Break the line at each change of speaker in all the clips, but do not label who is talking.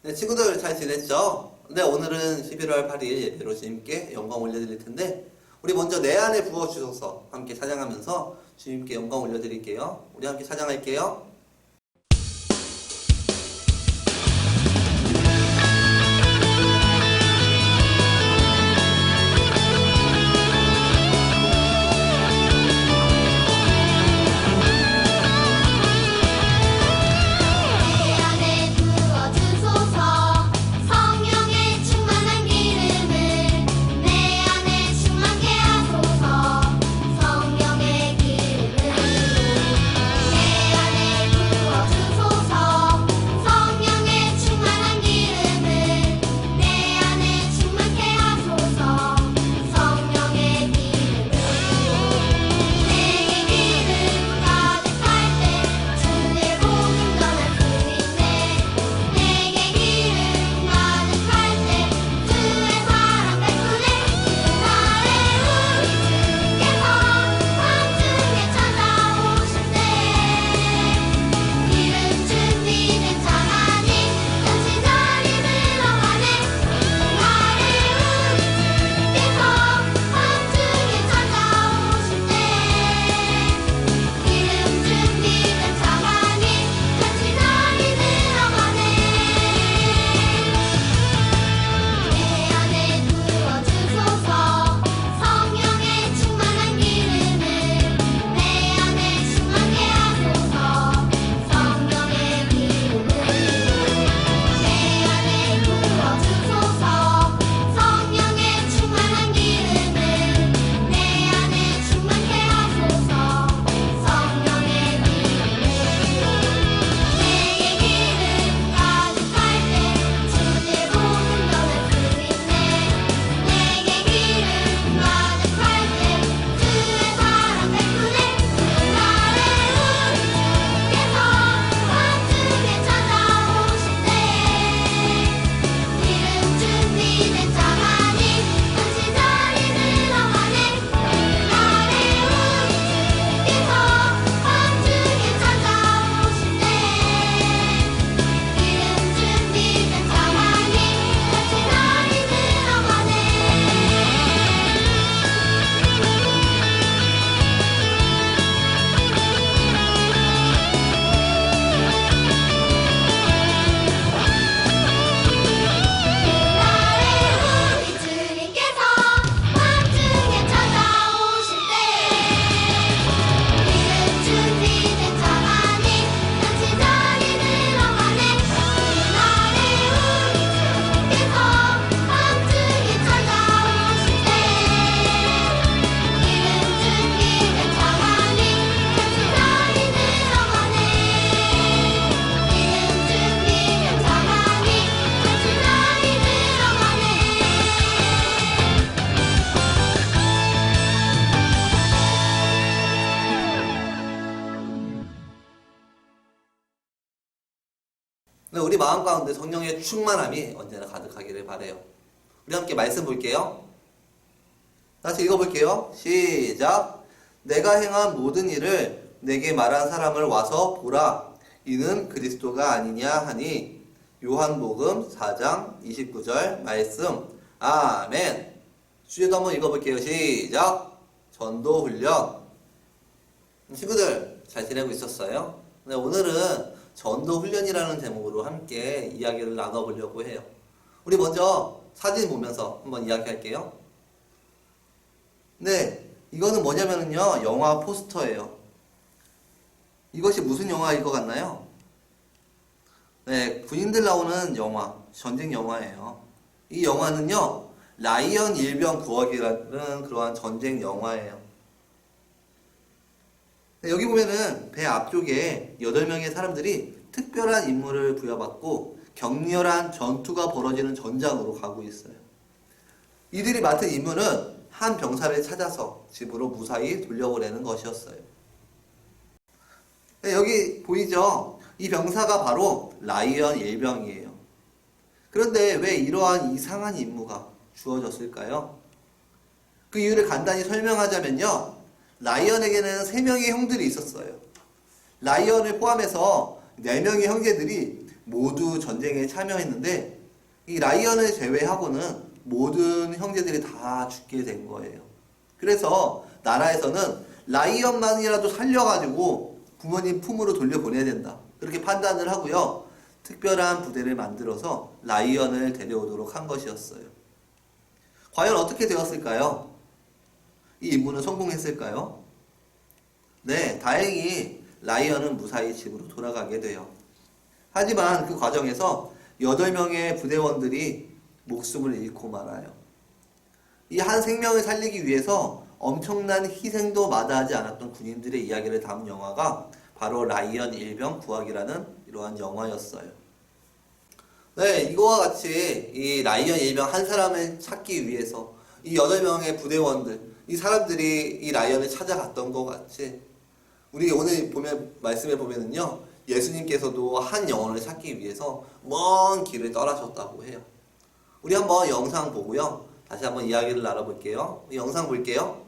네, 친구들 잘 지냈죠? 네, 오늘은 11월 8일 예배로 주님께 영광 올려드릴 텐데, 우리 먼저 내 안에 부어주셔서 함께 찬양하면서 주님께 영광 올려드릴게요. 우리 함께 찬양할게요. 네, 우리 마음 가운데 성령의 충만함이 언제나 가득하기를 바라요. 우리 함께 말씀 볼게요. 다시 읽어볼게요. 시작. 내가 행한 모든 일을 내게 말한 사람을 와서 보라. 이는 그리스도가 아니냐 하니. 요한복음 4장 29절 말씀. 아멘. 주제도 한번 읽어볼게요. 시작. 전도 훈련. 친구들 잘 지내고 있었어요? 네, 오늘은 전도 훈련이라는 제목으로 함께 이야기를 나눠보려고 해요. 우리 먼저 사진 보면서 한번 이야기할게요. 네, 이거는 뭐냐면요, 영화 포스터예요. 이것이 무슨 영화일 것 같나요? 네, 군인들 나오는 영화, 전쟁 영화예요. 이 영화는요, 라이언 일병 구하기라는 그러한 전쟁 영화예요. 네, 여기 보면은 배 앞쪽에 8명의 사람들이 특별한 임무를 부여받고 격렬한 전투가 벌어지는 전장으로 가고 있어요. 이들이 맡은 임무는 한 병사를 찾아서 집으로 무사히 돌려보내는 것이었어요. 네, 여기 보이죠? 이 병사가 바로 라이언 일병이에요. 그런데 왜 이러한 이상한 임무가 주어졌을까요? 그 이유를 간단히 설명하자면요, 라이언에게는 3명의 형들이 있었어요. 라이언을 포함해서 4명의 형제들이 모두 전쟁에 참여했는데 이 라이언을 제외하고는 모든 형제들이 다 죽게 된 거예요. 그래서 나라에서는 라이언만이라도 살려가지고 부모님 품으로 돌려보내야 된다. 그렇게 판단을 하고요. 특별한 부대를 만들어서 라이언을 데려오도록 한 것이었어요. 과연 어떻게 되었을까요? 이 임무는 성공했을까요? 네, 다행히 라이언은 무사히 집으로 돌아가게 돼요. 하지만 그 과정에서 8명의 부대원들이 목숨을 잃고 말아요. 이 한 생명을 살리기 위해서 엄청난 희생도 마다하지 않았던 군인들의 이야기를 담은 영화가 바로 라이언 일병 구하기라는 이러한 영화였어요. 네, 이거와 같이 이 라이언 일병 한 사람을 찾기 위해서 이 8명의 부대원들, 이 사람들이 이 라이언을 찾아갔던 것 같이 우리 오늘 말씀에 보면은요, 예수님께서도 한 영혼을 찾기 위해서 먼 길을 떠나셨다고 해요. 우리 한번 영상 보고요, 다시 한번 이야기를 나눠볼게요. 영상 볼게요.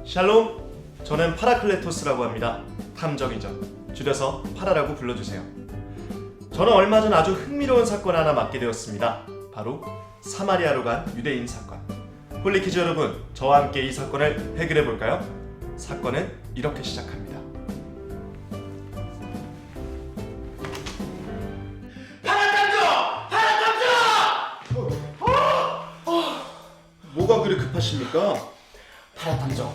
샬롬, 저는 파라클레토스라고 합니다. 탐정이죠. 줄여서 파라라고 불러주세요. 저는 얼마 전 아주 흥미로운 사건 하나 맡게 되었습니다. 바로 사마리아로 간 유대인 사건. 홀리키즈 여러분, 저와 함께 이 사건을 해결해 볼까요? 사건은 이렇게 시작합니다. 뭐가 그리 급하십니까?
파라탐정,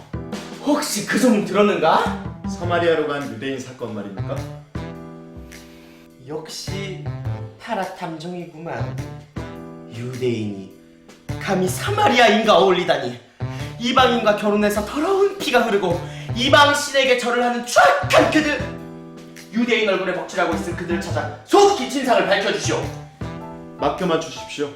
혹시 그 소문 들었는가?
사마리아로 간 유대인 사건 말입니까?
역시 파라탐정이구만. 유대인이 감히 사마리아인과 어울리다니. 이방인과 결혼해서 더러운 피가 흐르고 이방 신에게 절을 하는 추악한 그들. 유대인 얼굴에 먹칠하고 있을 그들을 찾아 속히 진상을 밝혀주시오.
맡겨만 주십시오.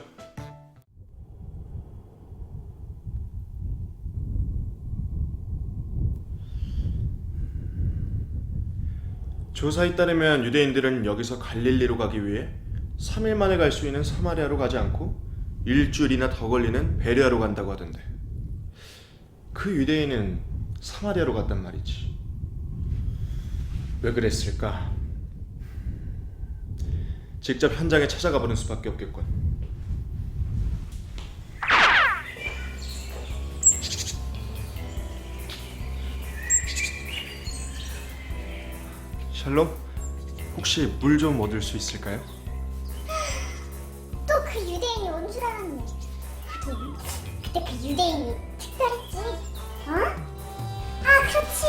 조사에 따르면 유대인들은 여기서 갈릴리로 가기 위해 3일 만에 갈 수 있는 사마리아로 가지 않고 일주일이나 더 걸리는 베레아로 간다고 하던데, 그 유대인은 사마리아로 갔단 말이지. 왜 그랬을까? 직접 현장에 찾아가 보는 수밖에 없겠군. 샬롬, 혹시 물 좀 얻을 수 있을까요?
또 그 유대인이 온 줄 알았네. 하긴 그때 그 유대인이 특별했지. 어? 아, 그렇지.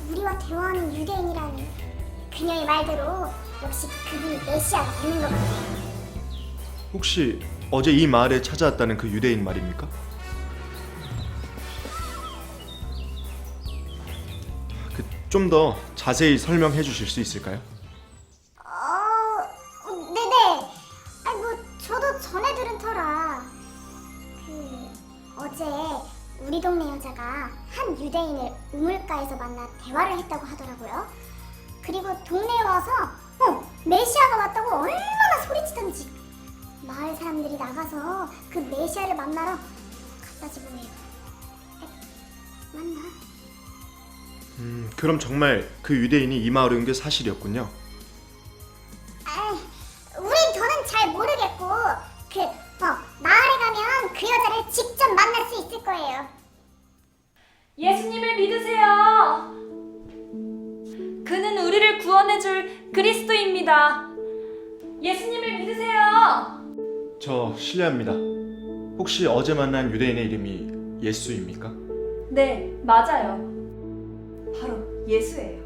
우리와 대화하는 유대인이라니. 그녀의 말대로 역시 그분이 메시아가 되는 것 같아.
혹시 어제 이 마을에 찾아왔다는 그 유대인 말입니까? 좀 더 자세히 설명해 주실 수 있을까요?
네네. 뭐 저도 전에 들은 터라. 어제 우리 동네 여자가 한 유대인을 우물가에서 만나 대화를 했다고 하더라고요. 그리고 동네에 와서 메시아가 왔다고 얼마나 소리치던지. 마을 사람들이 나가서 그 메시아를 만나러 갖다 주고 해요. 맞나?
그럼 정말 그 유대인이 이 마을에 온 게 사실이었군요.
우린 저는 잘 모르겠고 마을에 가면 그 여자를 직접 만날 수 있을 거예요.
예수님을 믿으세요. 그는 우리를 구원해줄 그리스도입니다. 예수님을 믿으세요.
저 실례합니다. 혹시 어제 만난 유대인의 이름이 예수입니까?
네, 맞아요. 바로 예수예요.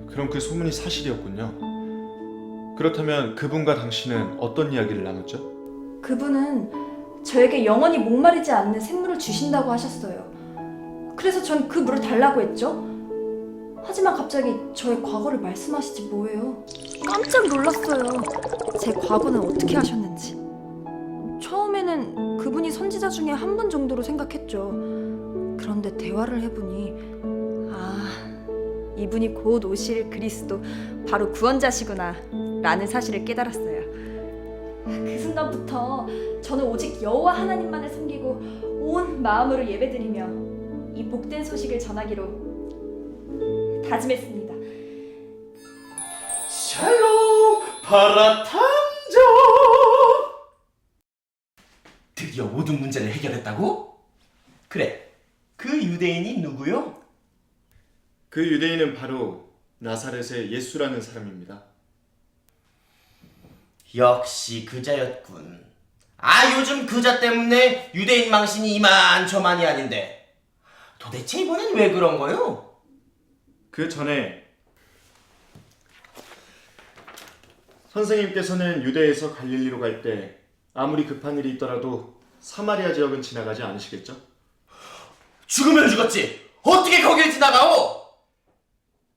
그럼 그 소문이 사실이었군요. 그렇다면 그분과 당신은 어떤 이야기를 나눴죠?
그분은 저에게 영원히 목마르지 않는 샘물을 주신다고 하셨어요. 그래서 전 그 물을 달라고 했죠. 하지만 갑자기 저의 과거를 말씀하시지 뭐예요. 깜짝 놀랐어요. 제 과거는 어떻게 하셨는지. 처음에는 그분이 선지자 중에 한 분 정도로 생각했죠. 그런데 대화를 해보니 이분이 곧 오실 그리스도 바로 구원자시구나 라는 사실을 깨달았어요. 그 순간부터 저는 오직 여호와 하나님만을 섬기고 온 마음으로 예배드리며 이 복된 소식을 전하기로 다짐했습니다.
샬롬 파라탐정! 드디어 모든 문제를 해결했다고? 그래, 그 유대인이 누구요?
그 유대인은 바로 나사렛의 예수라는 사람입니다.
역시 그자였군. 아, 요즘 그자 때문에 유대인 망신이 이만저만이 아닌데 도대체 이번엔 왜 그런 거요?
그 전에 선생님께서는 유대에서 갈릴리로 갈 때 아무리 급한 일이 있더라도 사마리아 지역은 지나가지 않으시겠죠?
죽으면 죽었지 어떻게 거길 지나가오?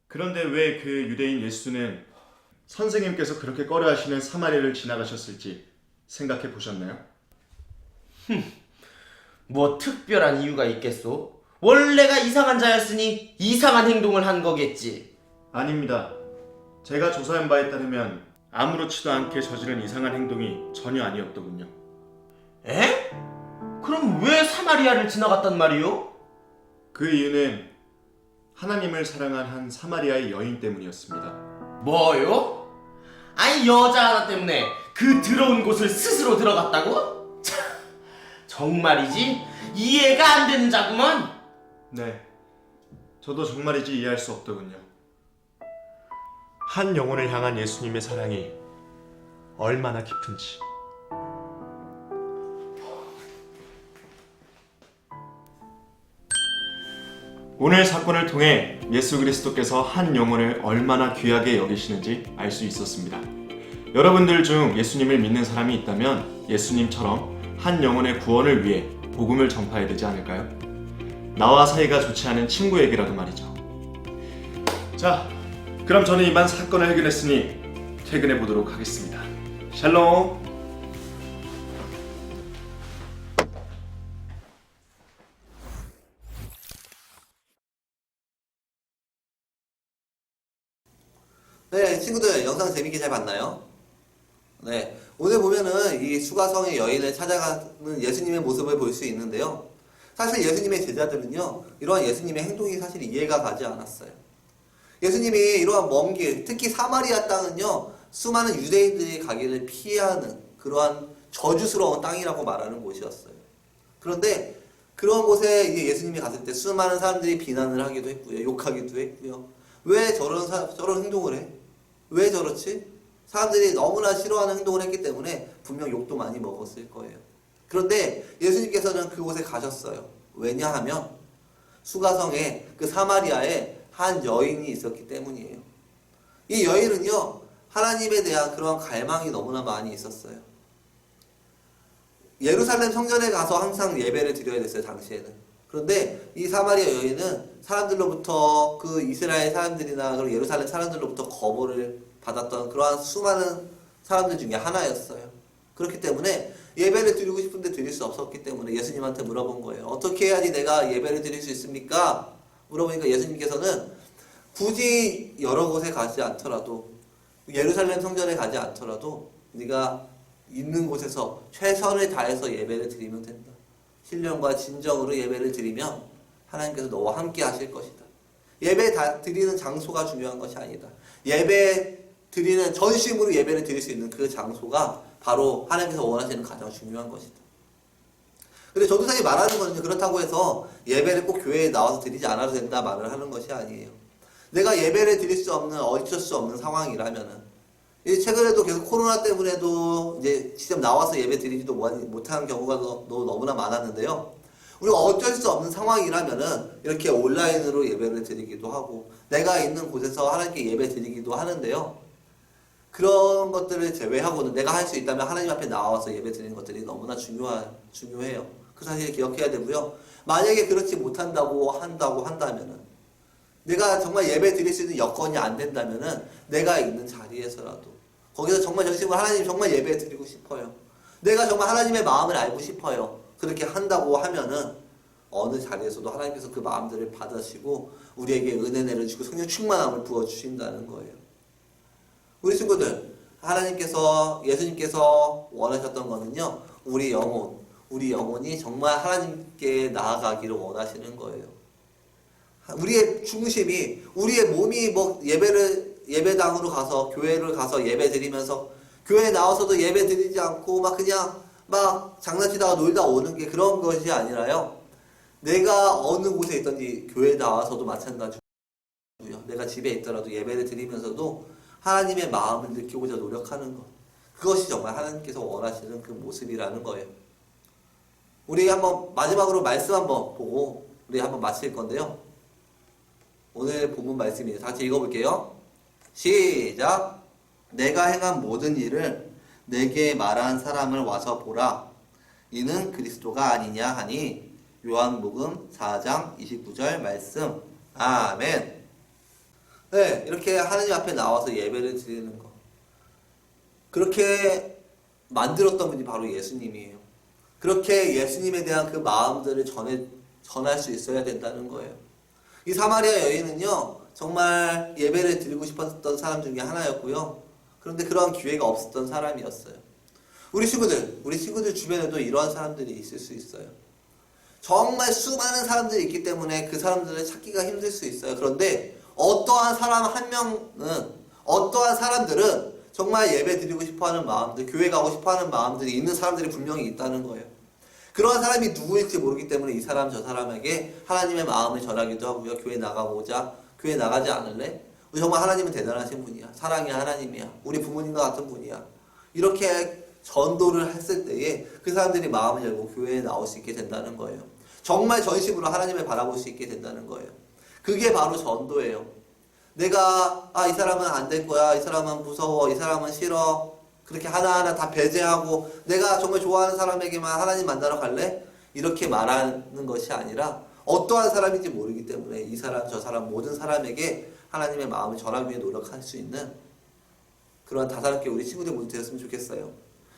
그런데 왜 그 유대인 예수는 선생님께서 그렇게 꺼려하시는 사마리아를 지나가셨을지 생각해 보셨나요?
뭐 특별한 이유가 있겠소? 원래가 이상한 자였으니 이상한 행동을 한 거겠지.
아닙니다. 제가 조사한 바에 따르면 아무렇지도 않게 저지른 이상한 행동이 전혀 아니었더군요.
에? 그럼 왜 사마리아를 지나갔단 말이오?
그 이유는 하나님을 사랑한 한 사마리아의 여인 때문이었습니다.
뭐요? 아니 여자 하나 때문에 그 더러운 곳을 스스로 들어갔다고? 참, 정말이지 이해가 안 되는 자구먼.
네, 저도 정말이지 이해할 수 없더군요. 한 영혼을 향한 예수님의 사랑이 얼마나 깊은지. 오늘 사건을 통해 예수 그리스도께서 한 영혼을 얼마나 귀하게 여기시는지 알 수 있었습니다. 여러분들 중 예수님을 믿는 사람이 있다면 예수님처럼 한 영혼의 구원을 위해 복음을 전파해야 되지 않을까요? 나와 사이가 좋지 않은 친구에게라도 말이죠. 자, 그럼 저는 이만 사건을 해결했으니 퇴근해 보도록 하겠습니다. 샬롬.
네, 친구들 영상 재밌게 잘 봤나요? 네, 오늘 보면은 이 수가성의 여인을 찾아가는 예수님의 모습을 볼 수 있는데요. 사실 예수님의 제자들은요, 이러한 예수님의 행동이 사실 이해가 가지 않았어요. 예수님이 이러한 먼 길, 특히 사마리아 땅은요, 수많은 유대인들이 가기를 피하는 그러한 저주스러운 땅이라고 말하는 곳이었어요. 그런데 그런 곳에 이제 예수님이 갔을 때 수많은 사람들이 비난을 하기도 했고요, 욕하기도 했고요. 왜 저런 행동을 해? 왜 저렇지? 사람들이 너무나 싫어하는 행동을 했기 때문에 분명 욕도 많이 먹었을 거예요. 그런데 예수님께서는 그곳에 가셨어요. 왜냐하면 수가성에 그 사마리아에 한 여인이 있었기 때문이에요. 이 여인은요, 하나님에 대한 그런 갈망이 너무나 많이 있었어요. 예루살렘 성전에 가서 항상 예배를 드려야 됐어요, 당시에는. 그런데 이 사마리아 여인은 사람들로부터 그 이스라엘 사람들이나 그리고 예루살렘 사람들로부터 거부를 받았던 그러한 수많은 사람들 중에 하나였어요. 그렇기 때문에 예배를 드리고 싶은데 드릴 수 없었기 때문에 예수님한테 물어본 거예요. 어떻게 해야지 내가 예배를 드릴 수 있습니까? 물어보니까 예수님께서는 굳이 여러 곳에 가지 않더라도 예루살렘 성전에 가지 않더라도 네가 있는 곳에서 최선을 다해서 예배를 드리면 된다. 신령과 진정으로 예배를 드리면 하나님께서 너와 함께 하실 것이다. 예배 드리는 장소가 중요한 것이 아니다. 예배 드리는 전심으로 예배를 드릴 수 있는 그 장소가 바로 하나님께서 원하시는 가장 중요한 것이다. 근데 전도사님이 말하는 거는 그렇다고 해서 예배를 꼭 교회에 나와서 드리지 않아도 된다 말을 하는 것이 아니에요. 내가 예배를 드릴 수 없는 어쩔 수 없는 상황이라면은 최근에도 계속 코로나 때문에도 이제 직접 나와서 예배 드리지도 못하는 경우가 너무나 많았는데요. 우리가 어쩔 수 없는 상황이라면은 이렇게 온라인으로 예배를 드리기도 하고 내가 있는 곳에서 하나님께 예배 드리기도 하는데요. 그런 것들을 제외하고는 내가 할 수 있다면 하나님 앞에 나와서 예배 드리는 것들이 너무나 중요해요. 그 사실을 기억해야 되고요. 만약에 그렇지 못한다고 한다면은 내가 정말 예배 드릴 수 있는 여건이 안 된다면은 내가 있는 자리에서라도 거기서 정말 정식으로 하나님 정말 예배 드리고 싶어요. 내가 정말 하나님의 마음을 알고 싶어요. 그렇게 한다고 하면은 어느 자리에서도 하나님께서 그 마음들을 받으시고 우리에게 은혜 내려주시고 성령 충만함을 부어주신다는 거예요. 우리 친구들, 하나님께서, 예수님께서 원하셨던 거는요, 우리 영혼이 정말 하나님께 나아가기를 원하시는 거예요. 우리의 중심이, 우리의 몸이 뭐 예배당으로 가서, 교회를 가서 예배 드리면서, 교회에 나와서도 예배 드리지 않고, 그냥 장난치다가 놀다 오는 게 그런 것이 아니라요. 내가 어느 곳에 있든지 교회에 나와서도 마찬가지고요. 내가 집에 있더라도 예배를 드리면서도 하나님의 마음을 느끼고자 노력하는 것. 그것이 정말 하나님께서 원하시는 그 모습이라는 거예요. 우리 한번 마지막으로 말씀 한번 보고 우리 한번 마칠 건데요. 오늘 본문 말씀이에요. 다 같이 읽어볼게요. 시작. 내가 행한 모든 일을 내게 말한 사람을 와서 보라. 이는 그리스도가 아니냐 하니 요한복음 4장 29절 말씀. 아멘. 네, 이렇게 하나님 앞에 나와서 예배를 드리는 것. 그렇게 만들었던 분이 바로 예수님이에요. 그렇게 예수님에 대한 그 마음들을 전할 수 있어야 된다는 거예요. 이 사마리아 여인은요, 정말 예배를 드리고 싶었던 사람 중에 하나였고요. 그런데 그런 기회가 없었던 사람이었어요. 우리 친구들 주변에도 이러한 사람들이 있을 수 있어요. 정말 수많은 사람들이 있기 때문에 그 사람들을 찾기가 힘들 수 있어요. 그런데 어떠한 사람 한 명은, 어떠한 사람들은 정말 예배 드리고 싶어하는 마음들, 교회 가고 싶어하는 마음들이 있는 사람들이 분명히 있다는 거예요. 그러한 사람이 누구일지 모르기 때문에 이 사람 저 사람에게 하나님의 마음을 전하기도 하고요. 교회 나가보자. 교회 나가지 않을래? 정말 하나님은 대단하신 분이야. 사랑의 하나님이야. 우리 부모님과 같은 분이야. 이렇게 전도를 했을 때에 그 사람들이 마음을 열고 교회에 나올 수 있게 된다는 거예요. 정말 전심으로 하나님을 바라볼 수 있게 된다는 거예요. 그게 바로 전도예요. 내가 이 사람은 안 될 거야. 이 사람은 무서워. 이 사람은 싫어. 그렇게 하나하나 다 배제하고 내가 정말 좋아하는 사람에게만 하나님 만나러 갈래? 이렇게 말하는 것이 아니라 어떠한 사람인지 모르기 때문에 이 사람 저 사람 모든 사람에게 하나님의 마음을 전하기 위해 노력할 수 있는 그런 다사롭게 우리 친구들 모두 되었으면 좋겠어요.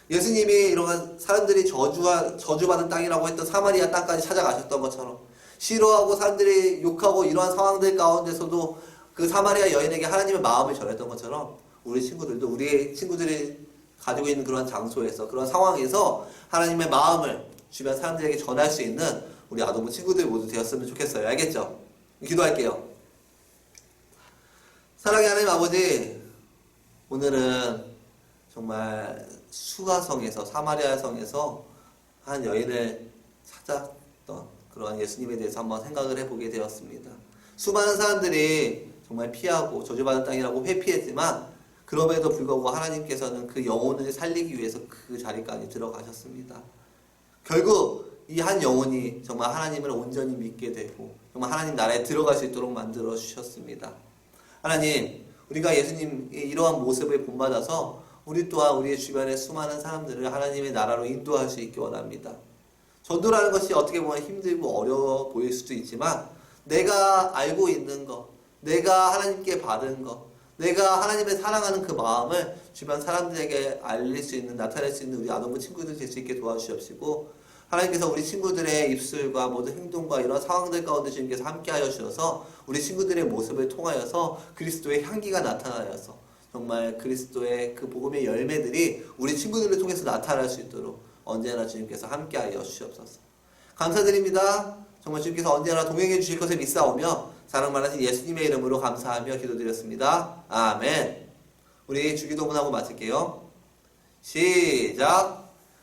예수님이 이러한 사람들이 저주받은 땅이라고 했던 사마리아 땅까지 찾아가셨던 것처럼 싫어하고 사람들이 욕하고 이러한 상황들 가운데서도 그 사마리아 여인에게 하나님의 마음을 전했던 것처럼 우리 친구들도 우리의 친구들이 가지고 있는 그런 장소에서 그런 상황에서 하나님의 마음을 주변 사람들에게 전할 수 있는 우리 아동부 친구들 모두 되었으면 좋겠어요. 알겠죠? 기도할게요. 사랑의 하나님 아버지, 오늘은 정말 수가성에서 사마리아 성에서 한 여인을 찾았던 그런 예수님에 대해서 한번 생각을 해보게 되었습니다. 수많은 사람들이 정말 피하고 저주받은 땅이라고 회피했지만 그럼에도 불구하고 하나님께서는 그 영혼을 살리기 위해서 그 자리까지 들어가셨습니다. 결국 이 한 영혼이 정말 하나님을 온전히 믿게 되고 정말 하나님 나라에 들어갈 수 있도록 만들어 주셨습니다. 하나님, 우리가 예수님의 이러한 모습을 본받아서 우리 또한 우리의 주변의 수많은 사람들을 하나님의 나라로 인도할 수 있기 원합니다. 전도라는 것이 어떻게 보면 힘들고 어려워 보일 수도 있지만 내가 알고 있는 것, 내가 하나님께 받은 것, 내가 하나님을 사랑하는 그 마음을 주변 사람들에게 알릴 수 있는, 나타낼 수 있는 우리 아동부 친구들 될 수 있게 도와주시옵시고 하나님께서 우리 친구들의 입술과 모든 행동과 이런 상황들 가운데 주님께서 함께하여 주셔서 우리 친구들의 모습을 통하여서 그리스도의 향기가 나타나여서 정말 그리스도의 그 복음의 열매들이 우리 친구들을 통해서 나타날 수 있도록 언제나 주님께서 함께하여 주시옵소서. 감사드립니다. 정말 주님께서 언제나 동행해 주실 것을 믿사오며 사랑 많으신 예수님의 이름으로 감사하며 기도드렸습니다. 아멘. 우리 주기도문하고 마칠게요. 시작.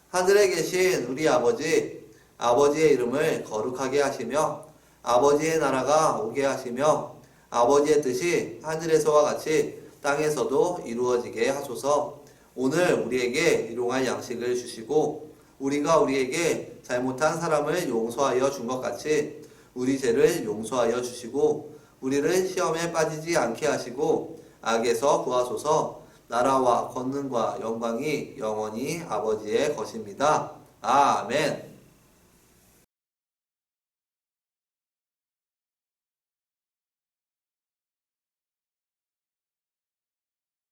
하늘에 계신 우리 아버지, 아버지의 이름을 거룩하게 하시며 아버지의 나라가 오게 하시며 아버지의 뜻이 하늘에서와 같이 땅에서도 이루어지게 하소서. 오늘 우리에게 일용할 양식을 주시고 우리가 우리에게 잘못한 사람을 용서하여 준 것 같이 우리 죄를 용서하여 주시고 우리를 시험에 빠지지 않게 하시고 악에서 구하소서. 나라와 권능과 영광이 영원히 아버지의 것입니다. 아멘.